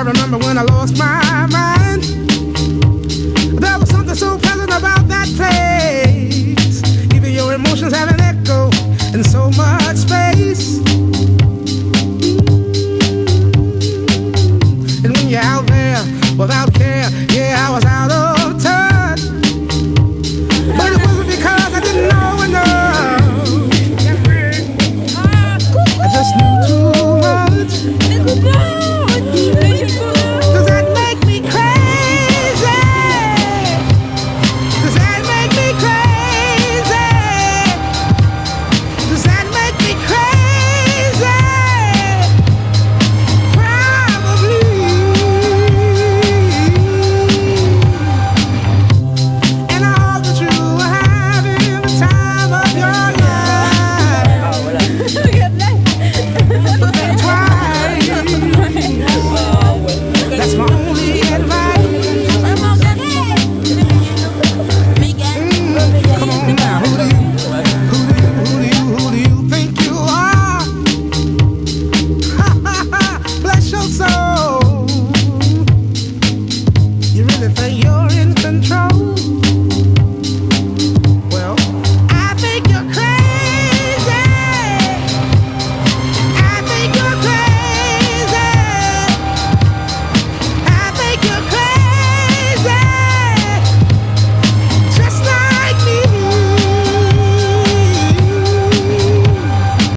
remember when I lost my mind. There was something so pleasant about that place. Even your emotions have an echo in so much space. And when you're out there without care, yeah, I was out of touch. But it wasn't because I didn't know enough. I just knew too much. Does that make me crazy? Does that make me crazy? Does that make me crazy? Probably. And I hope that you are having the time of your life. But think twice. That's my only advice. Come on now, who do you think you are? Bless your soul. You really think you're